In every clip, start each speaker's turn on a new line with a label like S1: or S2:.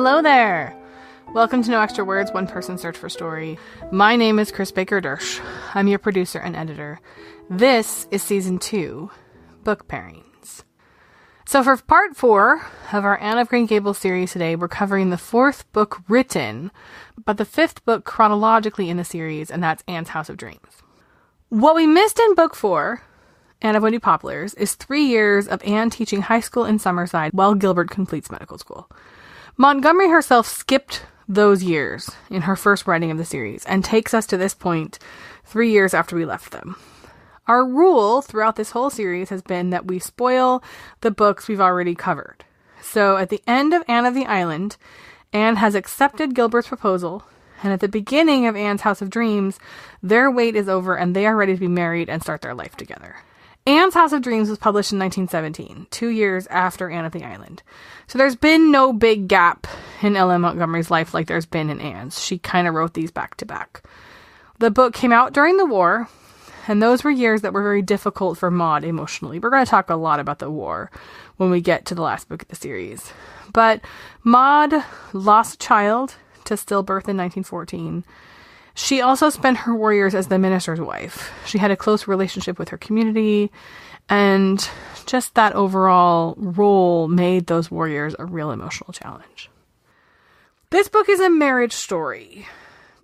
S1: Hello there! Welcome to No Extra Words, One Person Search for Story. My name is Chris Baker-Dersch. I'm your producer and editor. This is Season 2, Book Pairings. So for part 4 of our Anne of Green Gables series today, we're covering the 4th book written, but the 5th book chronologically in the series, and that's Anne's House of Dreams. What we missed in book 4, Anne of Windy Poplars, is 3 years of Anne teaching high school in Summerside while Gilbert completes medical school. Montgomery herself skipped those years in her first writing of the series and takes us to this point 3 years after we left them. Our rule throughout this whole series has been that we spoil the books we've already covered. So at the end of Anne of the Island, Anne has accepted Gilbert's proposal, and at the beginning of Anne's House of Dreams, their wait is over and they are ready to be married and start their life together. Anne's House of Dreams was published in 1917, 2 years after Anne of the Island. So there's been no big gap in L.M. Montgomery's life like there's been in Anne's. She kind of wrote these back to back. The book came out during the war, and those were years that were very difficult for Maud emotionally. We're going to talk a lot about the war when we get to the last book of the series. But Maud lost a child to stillbirth in 1914. She also spent her war years as the minister's wife. She had a close relationship with her community, and just that overall role made those war years a real emotional challenge. This book is a marriage story,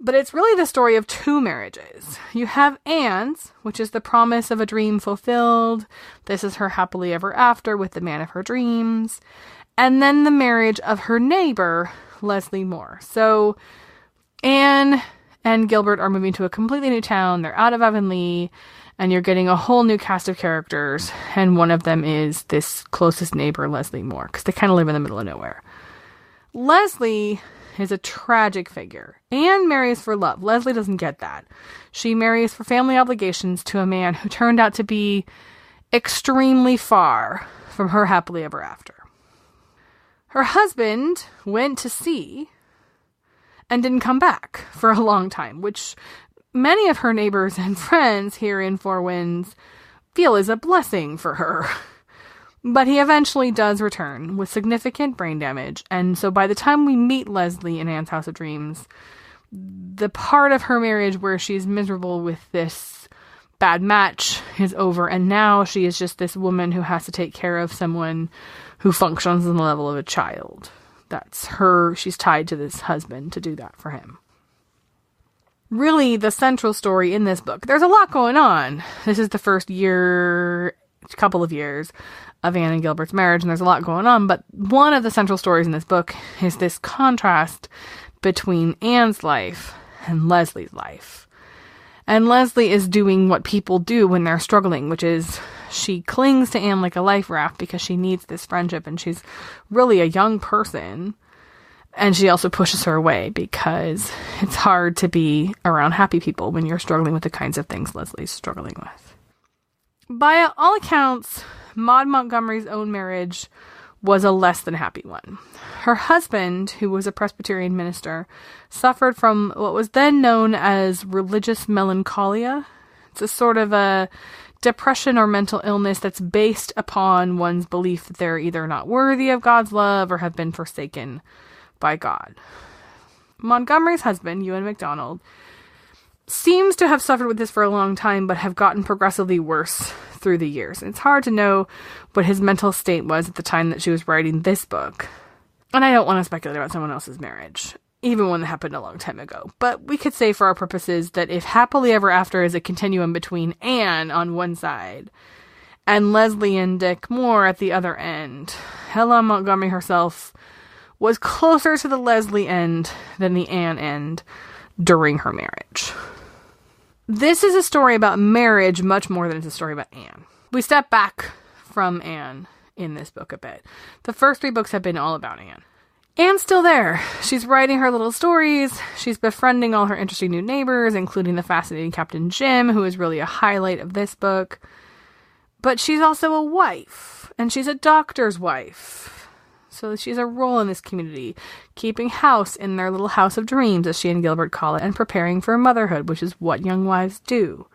S1: but it's really the story of 2 marriages. You have Anne's, which is the promise of a dream fulfilled. This is her happily ever after with the man of her dreams. And then the marriage of her neighbor, Leslie Moore. So Anne and Gilbert are moving to a completely new town. They're out of Avonlea, and you're getting a whole new cast of characters. And one of them is this closest neighbor, Leslie Moore, because they kind of live in the middle of nowhere. Leslie is a tragic figure. Anne marries for love. Leslie doesn't get that. She marries for family obligations to a man who turned out to be extremely far from her happily ever after. Her husband went to sea and didn't come back for a long time, which many of her neighbors and friends here in Four Winds feel is a blessing for her. But he eventually does return with significant brain damage, and so by the time we meet Leslie in Anne's House of Dreams, the part of her marriage where she's miserable with this bad match is over, and now she is just this woman who has to take care of someone who functions on the level of a child. That's her. She's tied to this husband to do that for him. Really, the central story in this book, there's a lot going on. This is the first couple of years of Anne and Gilbert's marriage, and there's a lot going on, but one of the central stories in this book is this contrast between Anne's life and Leslie's life. And Leslie is doing what people do when they're struggling, which is she clings to Anne like a life raft because she needs this friendship, and she's really a young person. And she also pushes her away because it's hard to be around happy people when you're struggling with the kinds of things Leslie's struggling with. By all accounts, Maud Montgomery's own marriage was a less than happy one. Her husband, who was a Presbyterian minister, suffered from what was then known as religious melancholia. It's a sort of a depression or mental illness that's based upon one's belief that they're either not worthy of God's love or have been forsaken by God. Montgomery's husband, Ewan MacDonald, seems to have suffered with this for a long time, but have gotten progressively worse through the years. And it's hard to know what his mental state was at the time that she was writing this book. And I don't want to speculate about someone else's marriage, even one that happened a long time ago. But we could say for our purposes that if happily ever after is a continuum between Anne on one side and Leslie and Dick Moore at the other end, Helen Montgomery herself was closer to the Leslie end than the Anne end during her marriage. This is a story about marriage much more than it's a story about Anne. We step back from Anne in this book a bit. The first 3 books have been all about Anne. Anne's still there. She's writing her little stories. She's befriending all her interesting new neighbors, including the fascinating Captain Jim, who is really a highlight of this book. But she's also a wife, and she's a doctor's wife. So she has a role in this community, keeping house in their little house of dreams, as she and Gilbert call it, and preparing for motherhood, which is what young wives do.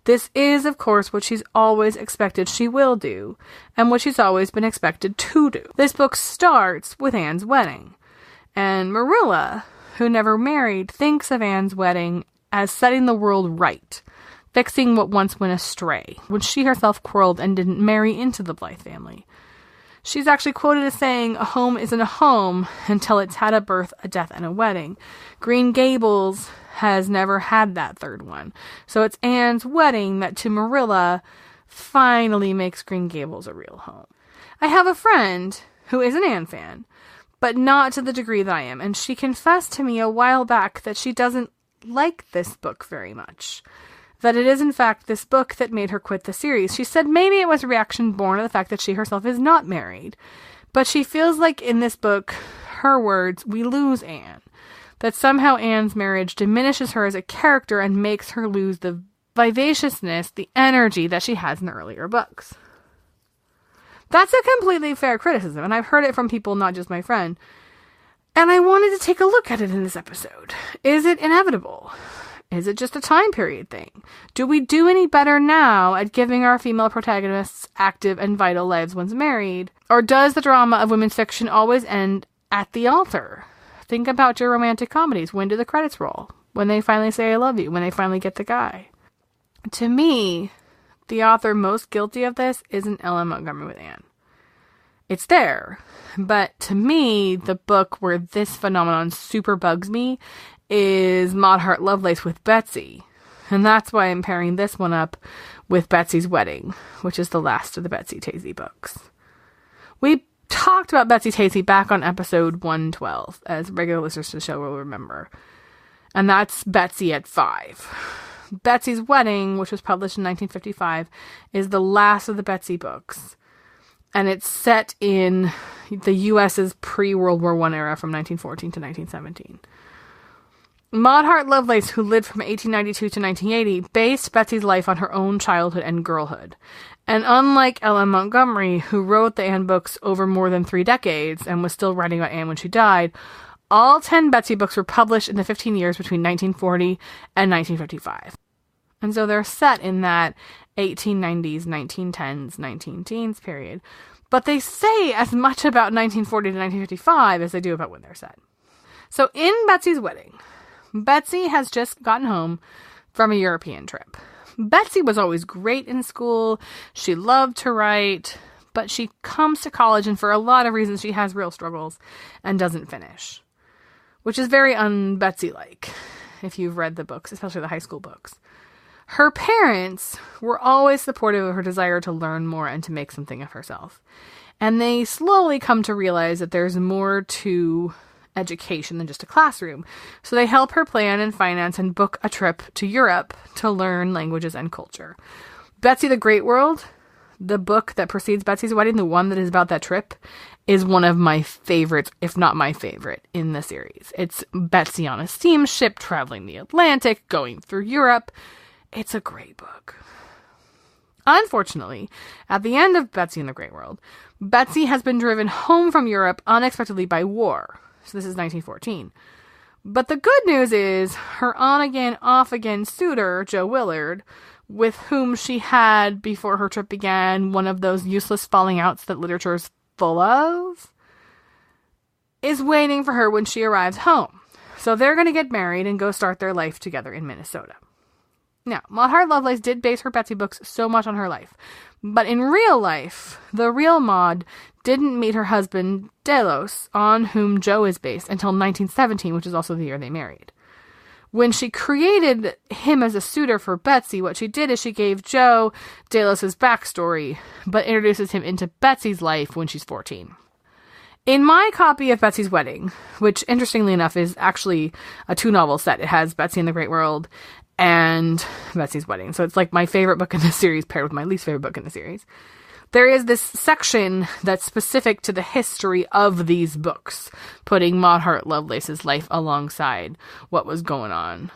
S1: This is, of course, what she's always expected she will do, and what she's always been expected to do. This book starts with Anne's wedding. And Marilla, who never married, thinks of Anne's wedding as setting the world right, fixing what once went astray, when she herself quarreled and didn't marry into the Blythe family. She's actually quoted as saying, "A home isn't a home until it's had a birth, a death, and a wedding." Green Gables has never had that third one. So it's Anne's wedding that, to Marilla, finally makes Green Gables a real home. I have a friend who is an Anne fan, but not to the degree that I am, and she confessed to me a while back that she doesn't like this book very much. That it is, in fact, this book that made her quit the series. She said maybe it was a reaction born of the fact that she herself is not married. But she feels like in this book, her words, we lose Anne. That somehow Anne's marriage diminishes her as a character and makes her lose the vivaciousness, the energy that she has in the earlier books. That's a completely fair criticism, and I've heard it from people, not just my friend. And I wanted to take a look at it in this episode. Is it inevitable? Is it just a time period thing? Do we do any better now at giving our female protagonists active and vital lives once married? Or does the drama of women's fiction always end at the altar? Think about your romantic comedies. When do the credits roll? When they finally say I love you? When they finally get the guy? To me, the author most guilty of this isn't Ellen Montgomery with Anne. It's there. But to me, the book where this phenomenon super bugs me is Maud Hart Lovelace with Betsy. And that's why I'm pairing this one up with Betsy's Wedding, which is the last of the Betsy Tacy books. We talked about Betsy Tacy back on episode 112, as regular listeners to the show will remember. And that's Betsy at 5. Betsy's Wedding, which was published in 1955, is the last of the Betsy books. And it's set in the U.S.'s pre-World War I era from 1914 to 1917. Maud Hart Lovelace, who lived from 1892 to 1980, based Betsy's life on her own childhood and girlhood. And unlike Ellen Montgomery, who wrote the Anne books over more than 3 decades and was still writing about Anne when she died, all 10 Betsy books were published in the 15 years between 1940 and 1955. And so they're set in that 1890s, 1910s, 19-teens period. But they say as much about 1940 to 1955 as they do about when they're set. So in Betsy's Wedding, Betsy has just gotten home from a European trip. Betsy was always great in school. She loved to write, but she comes to college and for a lot of reasons she has real struggles and doesn't finish, which is very un-Betsy-like if you've read the books, especially the high school books. Her parents were always supportive of her desire to learn more and to make something of herself. And they slowly come to realize that there's more to education than just a classroom. So they help her plan and finance and book a trip to Europe to learn languages and culture. Betsy the Great World, the book that precedes Betsy's Wedding, the one that is about that trip, is one of my favorites, if not my favorite, in the series. It's Betsy on a steamship, traveling the Atlantic, going through Europe. It's a great book. Unfortunately, at the end of Betsy in the Great World, Betsy has been driven home from Europe unexpectedly by war. So this is 1914. But the good news is her on-again, off-again suitor, Joe Willard, with whom she had, before her trip began, one of those useless falling outs that literature's full of, is waiting for her when she arrives home. So they're going to get married and go start their life together in Minnesota. Now, Maud Hart Lovelace did base her Betsy books so much on her life. But in real life, the real Maud didn't meet her husband, Delos, on whom Joe is based, until 1917, which is also the year they married. When she created him as a suitor for Betsy, what she did is she gave Joe Delos' backstory, but introduces him into Betsy's life when she's 14. In my copy of Betsy's Wedding, which interestingly enough is actually a 2-novel set, it has Betsy in the Great World and Betsy's Wedding. So it's like my favorite book in the series paired with my least favorite book in the series. There is this section that's specific to the history of these books, putting Maud Hart Lovelace's life alongside what was going on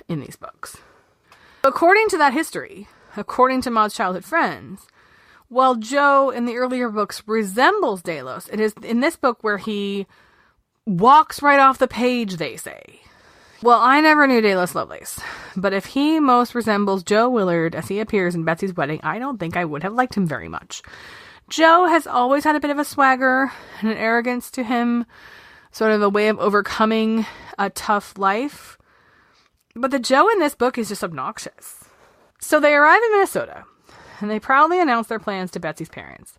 S1: in these books. According to that history, according to Maud's childhood friends, while Joe in the earlier books resembles Delos, it is in this book where he walks right off the page, they say. Well, I never knew Delos Lovelace, but if he most resembles Joe Willard as he appears in Betsy's Wedding, I don't think I would have liked him very much. Joe has always had a bit of a swagger and an arrogance to him, sort of a way of overcoming a tough life. But the Joe in this book is just obnoxious. So they arrive in Minnesota, and they proudly announce their plans to Betsy's parents.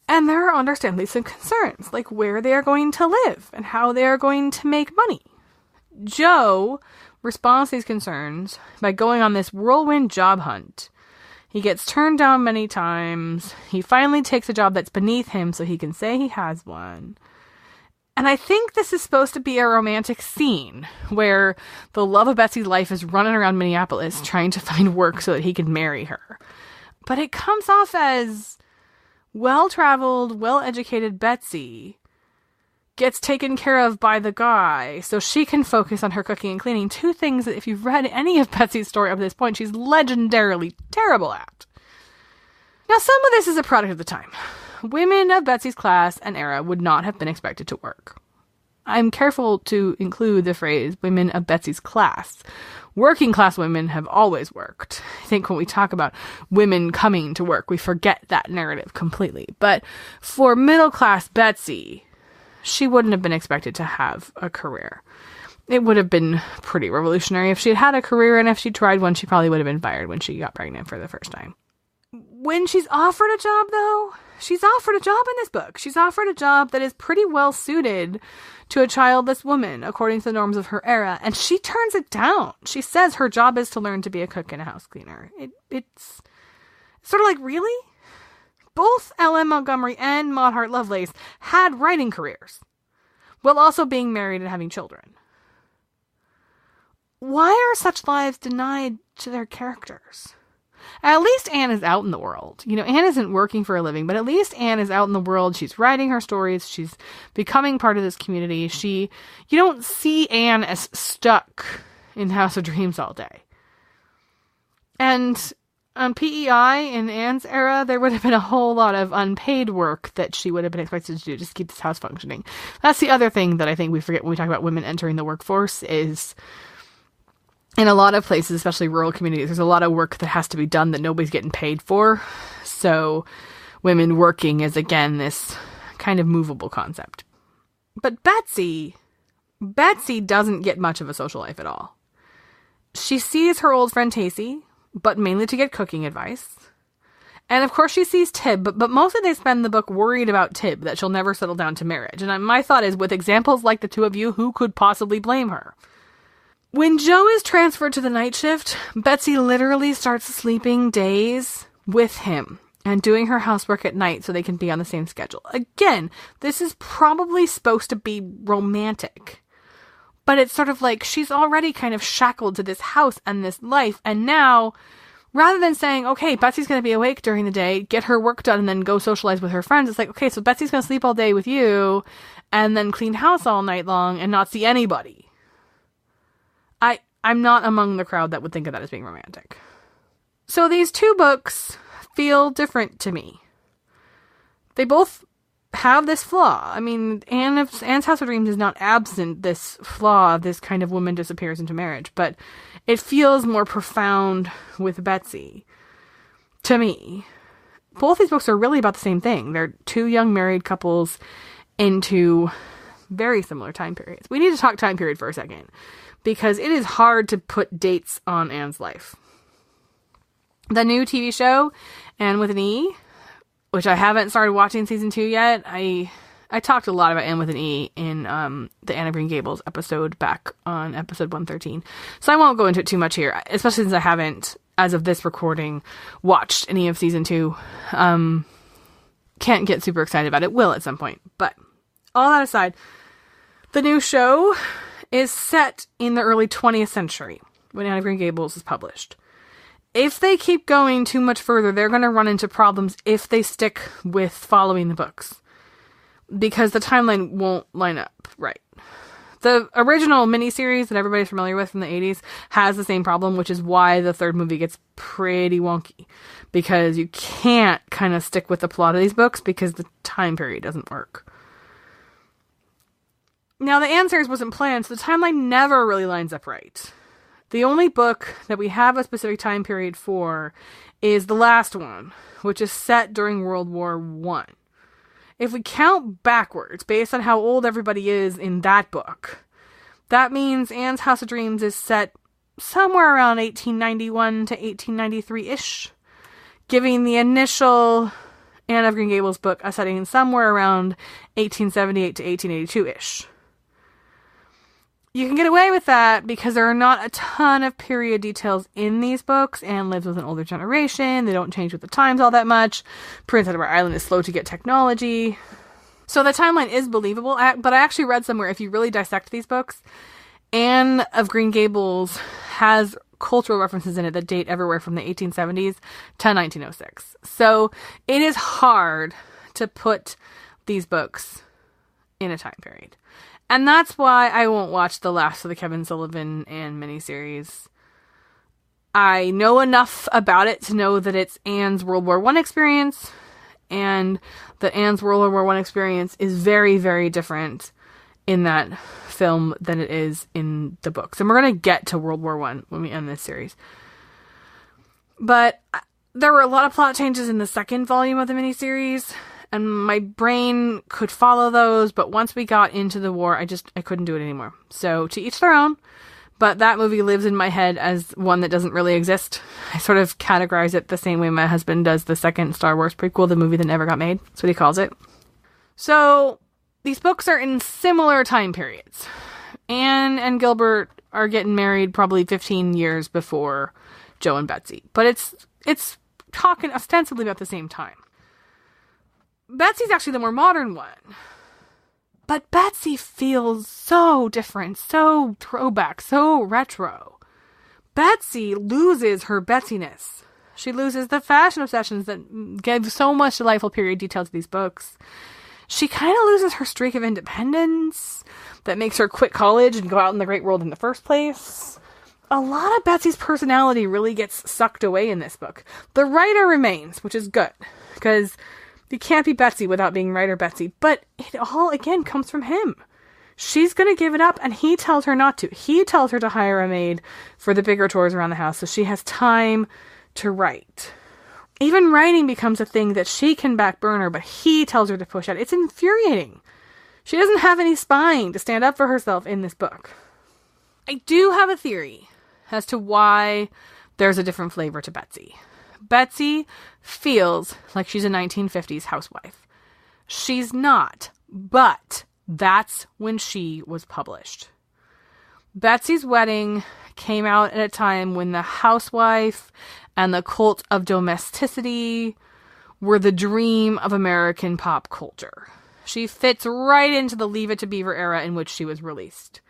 S1: And there are understandably some concerns, like where they are going to live and how they are going to make money. Joe responds to these concerns by going on this whirlwind job hunt. He gets turned down many times. He finally takes a job that's beneath him so he can say he has one. And I think this is supposed to be a romantic scene where the love of Betsy's life is running around Minneapolis trying to find work so that he can marry her. But it comes off as well-traveled, well-educated Betsy gets taken care of by the guy so she can focus on her cooking and cleaning. Two things that if you've read any of Betsy's story up to this point, she's legendarily terrible at. Now, some of this is a product of the time. Women of Betsy's class and era would not have been expected to work. I'm careful to include the phrase women of Betsy's class. Working class women have always worked. I think when we talk about women coming to work, we forget that narrative completely. But for middle class Betsy, she wouldn't have been expected to have a career. It would have been pretty revolutionary if she had a career, and if she tried one, she probably would have been fired when she got pregnant for the first time. When she's offered a job, though, she's offered a job in this book. She's offered a job that is pretty well suited to a childless woman, according to the norms of her era, and she turns it down. She says her job is to learn to be a cook and a house cleaner. It's sort of like, really? Both L.M. Montgomery and Maud Hart Lovelace had writing careers, while also being married and having children. Why are such lives denied to their characters? At least Anne is out in the world. You know, Anne isn't working for a living, but at least Anne is out in the world. She's writing her stories. She's becoming part of this community. You don't see Anne as stuck in House of Dreams all day. And on PEI in Anne's era, there would have been a whole lot of unpaid work that she would have been expected to do just to keep this house functioning. That's the other thing that I think we forget when we talk about women entering the workforce is in a lot of places, especially rural communities, there's a lot of work that has to be done that nobody's getting paid for. So women working is, again, this kind of movable concept. But Betsy doesn't get much of a social life at all. She sees her old friend Tacy, but mainly to get cooking advice. And of course she sees Tib, but mostly they spend the book worried about Tib, that she'll never settle down to marriage. And my thought is, with examples like the two of you, who could possibly blame her? When Joe is transferred to the night shift, Betsy literally starts sleeping days with him and doing her housework at night so they can be on the same schedule. Again, this is probably supposed to be romantic. But it's sort of like she's already kind of shackled to this house and this life. And now, rather than saying, okay, Betsy's going to be awake during the day, get her work done, and then go socialize with her friends, it's like, okay, so Betsy's going to sleep all day with you and then clean house all night long and not see anybody. I'm not among the crowd that would think of that as being romantic. So these two books feel different to me. They both have this flaw. I mean, Anne's House of Dreams is not absent this flaw, this kind of woman disappears into marriage, but it feels more profound with Betsy, to me. Both these books are really about the same thing. They're two young married couples into very similar time periods. We need to talk time period for a second, because it is hard to put dates on Anne's life. The new TV show, Anne with an E, which I haven't started watching season 2 yet. I talked a lot about Anne with an E in the Anne of Green Gables episode back on episode 113. So I won't go into it too much here, especially since I haven't, as of this recording, watched any of season 2. Can't get super excited about it. Will at some point. But all that aside, the new show is set in the early 20th century when Anne of Green Gables is published. If they keep going too much further, they're going to run into problems if they stick with following the books, because the timeline won't line up right. The original miniseries that everybody's familiar with from the 80s has the same problem, which is why the third movie gets pretty wonky, because you can't kind of stick with the plot of these books because the time period doesn't work. Now, the Anne series wasn't planned, so the timeline never really lines up right. The only book that we have a specific time period for is the last one, which is set during World War I. If we count backwards, based on how old everybody is in that book, that means Anne's House of Dreams is set somewhere around 1891 to 1893-ish, giving the initial Anne of Green Gables book a setting somewhere around 1878 to 1882-ish. You can get away with that because there are not a ton of period details in these books. Anne lives with an older generation. They don't change with the times all that much. Prince Edward Island is slow to get technology. So the timeline is believable, but I actually read somewhere, if you really dissect these books, Anne of Green Gables has cultural references in it that date everywhere from the 1870s to 1906. So it is hard to put these books in a time period. And that's why I won't watch the last of the Kevin Sullivan Anne miniseries. I know enough about it to know that it's Anne's World War I experience, and that Anne's World War I experience is very, very different in that film than it is in the books. And we're going to get to World War I when we end this series. But there were a lot of plot changes in the second volume of the miniseries, and my brain could follow those, but once we got into the war, I couldn't do it anymore. So to each their own, but that movie lives in my head as one that doesn't really exist. I sort of categorize it the same way my husband does the second Star Wars prequel, the movie that never got made. That's what he calls it. So these books are in similar time periods. Anne and Gilbert are getting married probably 15 years before Joe and Betsy, but it's talking ostensibly about the same time. Betsy's actually the more modern one. But Betsy feels so different, so throwback, so retro. Betsy loses her Betsiness. She loses the fashion obsessions that give so much delightful period detail to these books. She kind of loses her streak of independence that makes her quit college and go out in the great world in the first place. A lot of Betsy's personality really gets sucked away in this book. The writer remains, which is good, because you can't be Betsy without being writer Betsy, but it all, again, comes from him. She's going to give it up, and he tells her not to. He tells her to hire a maid for the bigger chores around the house so she has time to write. Even writing becomes a thing that she can back burner, but he tells her to push out. It's infuriating. She doesn't have any spine to stand up for herself in this book. I do have a theory as to why there's a different flavor to Betsy. Betsy feels like she's a 1950s housewife. She's not, but that's when she was published. Betsy's Wedding came out at a time when the housewife and the cult of domesticity were the dream of American pop culture. She fits right into the Leave It to Beaver era in which she was released.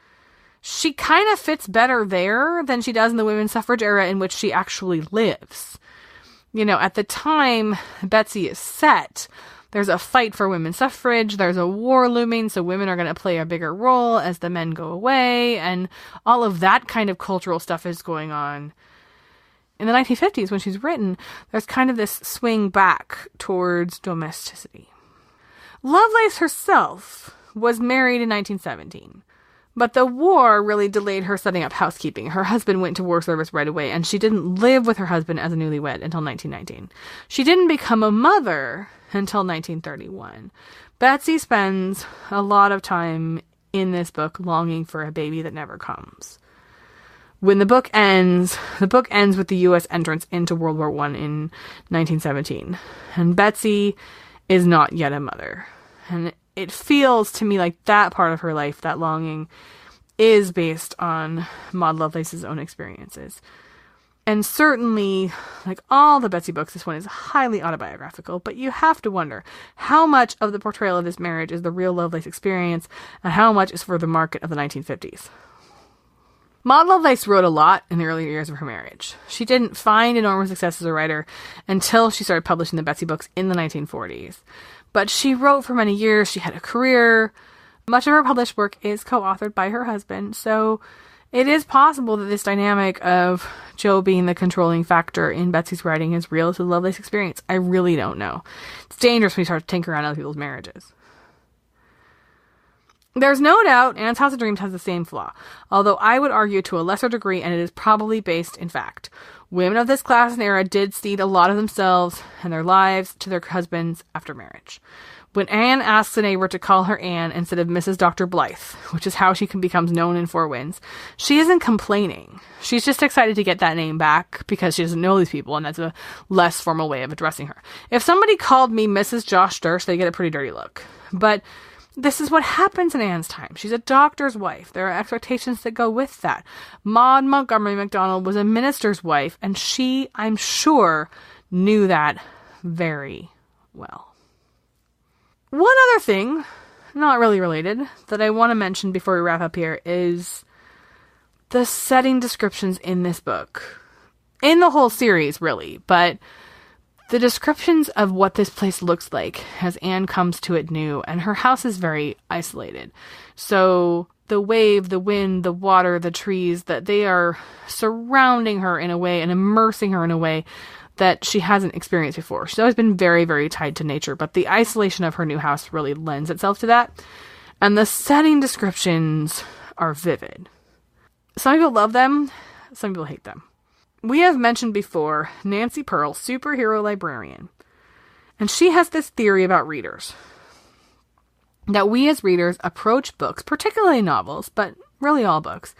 S1: She kind of fits better there than she does in the women's suffrage era in which she actually lives. You know, at the time Betsy is set, there's a fight for women's suffrage, there's a war looming, so women are going to play a bigger role as the men go away, and all of that kind of cultural stuff is going on. In the 1950s, when she's written, there's kind of this swing back towards domesticity. Lovelace herself was married in 1917. But the war really delayed her setting up housekeeping. Her husband went to war service right away, and she didn't live with her husband as a newlywed until 1919. She didn't become a mother until 1931. Betsy spends a lot of time in this book longing for a baby that never comes. When the book ends with the U.S. entrance into World War I in 1917. And Betsy is not yet a mother. And it feels to me like that part of her life, that longing, is based on Maud Lovelace's own experiences. And certainly, like all the Betsy books, this one is highly autobiographical, but you have to wonder how much of the portrayal of this marriage is the real Lovelace experience and how much is for the market of the 1950s. Maud Lovelace wrote a lot in the early years of her marriage. She didn't find enormous success as a writer until she started publishing the Betsy books in the 1940s. But she wrote for many years. She had a career. Much of her published work is co-authored by her husband. So it is possible that this dynamic of Joe being the controlling factor in Betsy's writing is real to the Lovelace experience. I really don't know. It's dangerous when you start to tinker around other people's marriages. There's no doubt Anne's House of Dreams has the same flaw, although I would argue to a lesser degree, and it is probably based in fact. Women of this class and era did cede a lot of themselves and their lives to their husbands after marriage. When Anne asks a neighbor to call her Anne instead of Mrs. Dr. Blythe, which is how she becomes known in Four Winds, she isn't complaining. She's just excited to get that name back because she doesn't know these people, and that's a less formal way of addressing her. If somebody called me Mrs. Josh Durst, they get a pretty dirty look. But this is what happens in Anne's time. She's a doctor's wife. There are expectations that go with that. Maud Montgomery MacDonald was a minister's wife, and she, I'm sure, knew that very well. One other thing, not really related, that I want to mention before we wrap up here is the setting descriptions in this book. In the whole series, really, but the descriptions of what this place looks like as Anne comes to it new, and her house is very isolated. So the wave, the wind, the water, the trees, that they are surrounding her in a way and immersing her in a way that she hasn't experienced before. She's always been very, very tied to nature, but the isolation of her new house really lends itself to that. And the setting descriptions are vivid. Some people love them, some people hate them. We have mentioned before Nancy Pearl, superhero librarian. And she has this theory about readers. That we as readers approach books, particularly novels, but really all books,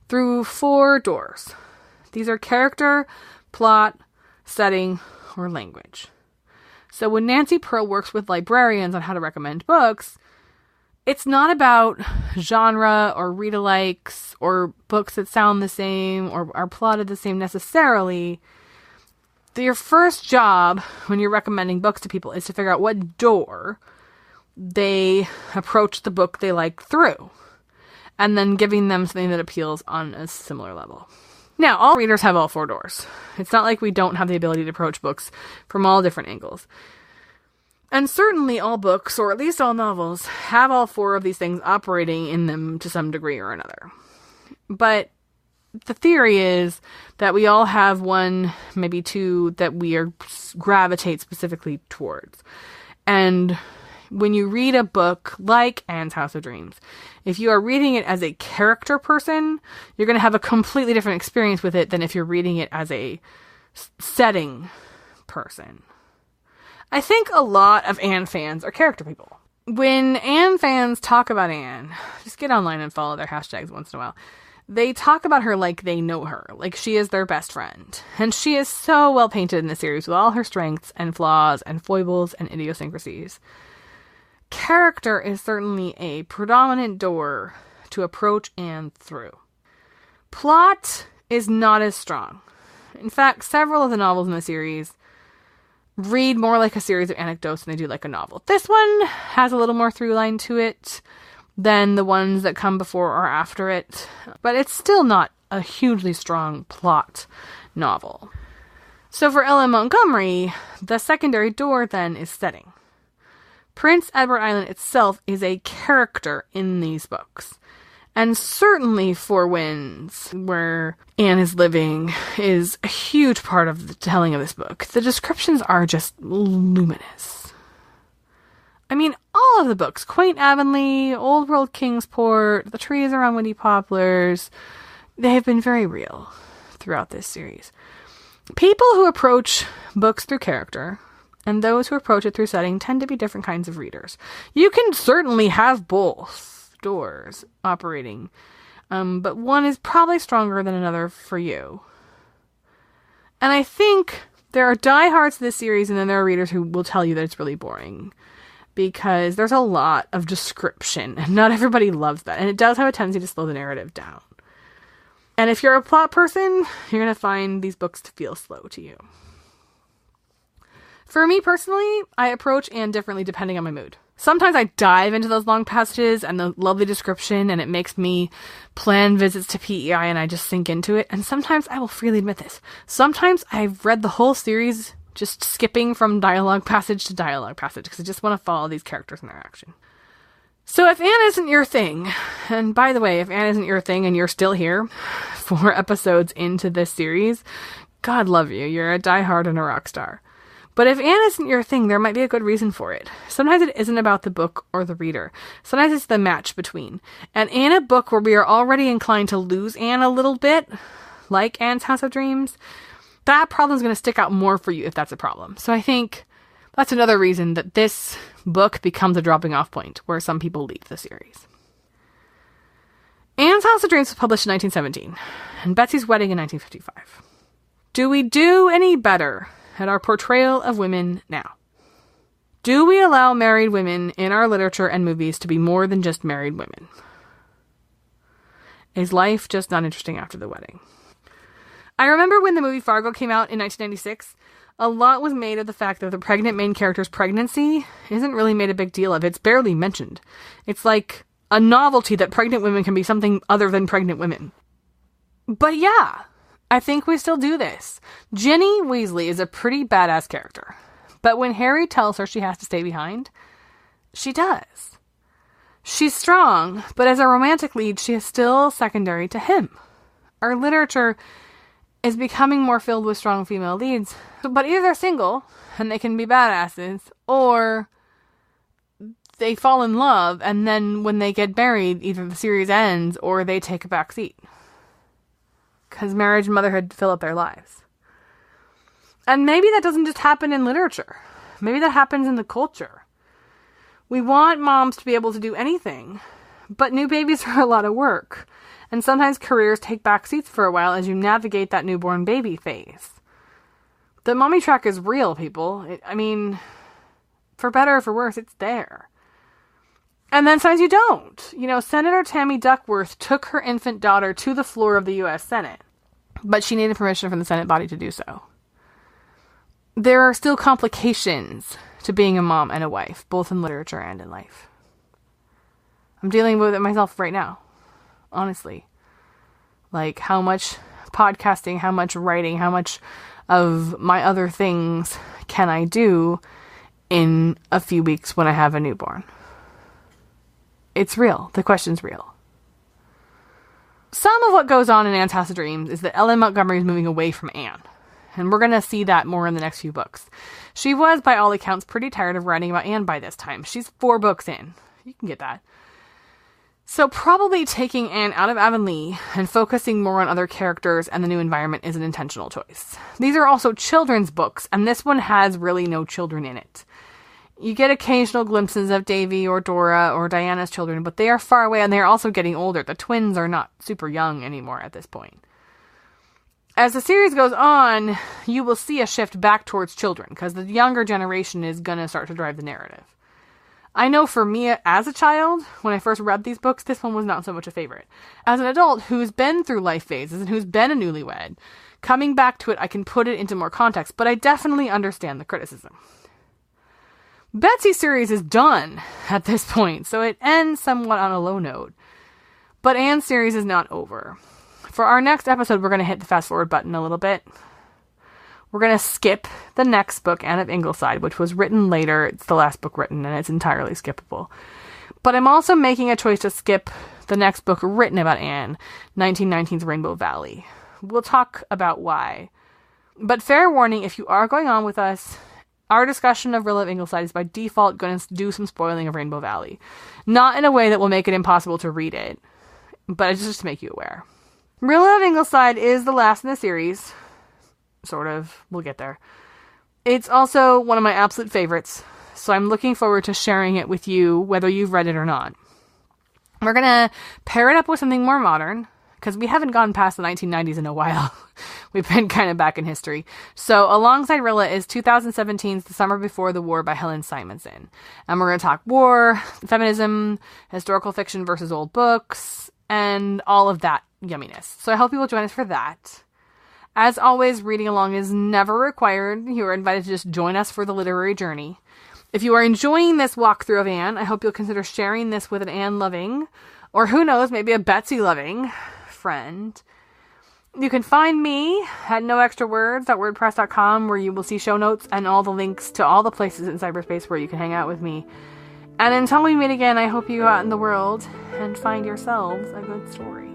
S1: through 4 doors. These are character, plot, setting, or language. So when Nancy Pearl works with librarians on how to recommend books, it's not about genre or read-alikes or books that sound the same or are plotted the same necessarily. Your first job when you're recommending books to people is to figure out what door they approach the book they like through, and then giving them something that appeals on a similar level. Now, all readers have all 4 doors. It's not like we don't have the ability to approach books from all different angles. And certainly all books, or at least all novels, have all 4 of these things operating in them to some degree or another. But the theory is that we all have 1, maybe 2, that we gravitate specifically towards. And when you read a book like Anne's House of Dreams, if you are reading it as a character person, you're going to have a completely different experience with it than if you're reading it as a setting person. I think a lot of Anne fans are character people. When Anne fans talk about Anne, just get online and follow their hashtags once in a while. They talk about her like they know her, like she is their best friend. And she is so well painted in the series with all her strengths and flaws and foibles and idiosyncrasies. Character is certainly a predominant door to approach Anne through. Plot is not as strong. In fact, several of the novels in the series read more like a series of anecdotes than they do like a novel. This one has a little more through line to it than the ones that come before or after it, but it's still not a hugely strong plot novel. So for Ellen Montgomery, the secondary door then is setting. Prince Edward Island itself is a character in these books. And certainly Four Winds, where Anne is living, is a huge part of the telling of this book. The descriptions are just luminous. I mean, all of the books, Quaint Avonlea, Old World Kingsport, the trees around Windy Poplars, they have been very real throughout this series. People who approach books through character and those who approach it through setting tend to be different kinds of readers. You can certainly have both doors operating, but one is probably stronger than another for you. And I think there are diehards of this series, and then there are readers who will tell you that it's really boring, because there's a lot of description, and not everybody loves that, and it does have a tendency to slow the narrative down. And if you're a plot person, you're going to find these books to feel slow to you. For me personally, I approach Anne differently depending on my mood. Sometimes I dive into those long passages and the lovely description, and it makes me plan visits to PEI and I just sink into it. And sometimes, I will freely admit this, sometimes I've read the whole series just skipping from dialogue passage to dialogue passage because I just want to follow these characters in their action. So if Anne isn't your thing, and by the way, if Anne isn't your thing and you're still here 4 episodes into this series, God love you, you're a diehard and a rock star. But if Anne isn't your thing, there might be a good reason for it. Sometimes it isn't about the book or the reader. Sometimes it's the match between. And in a book where we are already inclined to lose Anne a little bit, like Anne's House of Dreams, that problem is going to stick out more for you if that's a problem. So I think that's another reason that this book becomes a dropping off point where some people leave the series. Anne's House of Dreams was published in 1917, and Betsy's Wedding in 1955. Do we do any better at our portrayal of women now? Do we allow married women in our literature and movies to be more than just married women? Is life just not interesting after the wedding? I remember when the movie Fargo came out in 1996, a lot was made of the fact that the pregnant main character's pregnancy isn't really made a big deal of. It's barely mentioned. It's like a novelty that pregnant women can be something other than pregnant women. But yeah, I think we still do this. Ginny Weasley is a pretty badass character. But when Harry tells her she has to stay behind, she does. She's strong, but as a romantic lead, she is still secondary to him. Our literature is becoming more filled with strong female leads, but either they're single, and they can be badasses, or they fall in love, and then when they get married, either the series ends, or they take a back seat. Because marriage and motherhood fill up their lives. And maybe that doesn't just happen in literature. Maybe that happens in the culture. We want moms to be able to do anything, but new babies are a lot of work. And sometimes careers take back seats for a while as you navigate that newborn baby phase. The mommy track is real, people. I mean, for better or for worse, it's there. And then sometimes you don't. You know, Senator Tammy Duckworth took her infant daughter to the floor of the U.S. Senate, but she needed permission from the Senate body to do so. There are still complications to being a mom and a wife, both in literature and in life. I'm dealing with it myself right now. Honestly, like how much podcasting, how much writing, how much of my other things can I do in a few weeks when I have a newborn? It's real. The question's real. Some of what goes on in Anne's House of Dreams is that Ellen Montgomery is moving away from Anne. And we're going to see that more in the next few books. She was, by all accounts, pretty tired of writing about Anne by this time. She's 4 books in. You can get that. So probably taking Anne out of Avonlea and focusing more on other characters and the new environment is an intentional choice. These are also children's books, and this one has really no children in it. You get occasional glimpses of Davy or Dora or Diana's children, but they are far away and they are also getting older. The twins are not super young anymore at this point. As the series goes on, you will see a shift back towards children, because the younger generation is going to start to drive the narrative. I know for me, as a child, when I first read these books, this one was not so much a favorite. As an adult who's been through life phases and who's been a newlywed, coming back to it, I can put it into more context, but I definitely understand the criticism. Betsy's series is done at this point, so it ends somewhat on a low note. But Anne's series is not over. For our next episode, we're going to hit the fast forward button a little bit. We're going to skip the next book, Anne of Ingleside, which was written later. It's the last book written, and it's entirely skippable. But I'm also making a choice to skip the next book written about Anne, 1919's Rainbow Valley. We'll talk about why. But fair warning, if you are going on with us, our discussion of Rilla of Ingleside is by default going to do some spoiling of Rainbow Valley. Not in a way that will make it impossible to read it, but it's just to make you aware. Rilla of Ingleside is the last in the series. Sort of. We'll get there. It's also one of my absolute favorites, so I'm looking forward to sharing it with you, whether you've read it or not. We're going to pair it up with something more modern, because we haven't gone past the 1990s in a while. We've been kind of back in history. So alongside Rilla is 2017's The Summer Before the War by Helen Simonson. And we're going to talk war, feminism, historical fiction versus old books, and all of that yumminess. So I hope you will join us for that. As always, reading along is never required. You are invited to just join us for the literary journey. If you are enjoying this walkthrough of Anne, I hope you'll consider sharing this with an Anne-loving, or who knows, maybe a Betsy-loving friend. You can find me at noextrawords.wordpress.com, where you will see show notes and all the links to all the places in cyberspace where you can hang out with me. And until we meet again, I hope you go out in the world and find yourselves a good story.